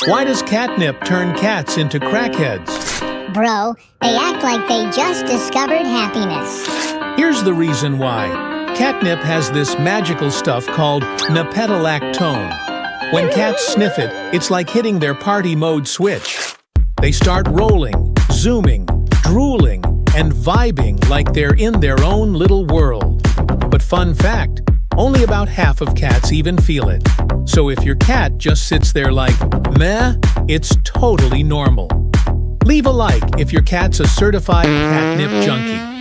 Why does catnip turn cats into crackheads? Bro, they act like they just discovered happiness. Here's the reason why. Catnip has this magical stuff called napetolactone. When cats sniff it, it's like hitting their party mode switch. They start rolling, zooming, drooling, and vibing like they're in their own little world. But fun fact, only about half of cats even feel it. So if your cat just sits there like, meh, it's totally normal. Leave a like if your cat's a certified catnip junkie.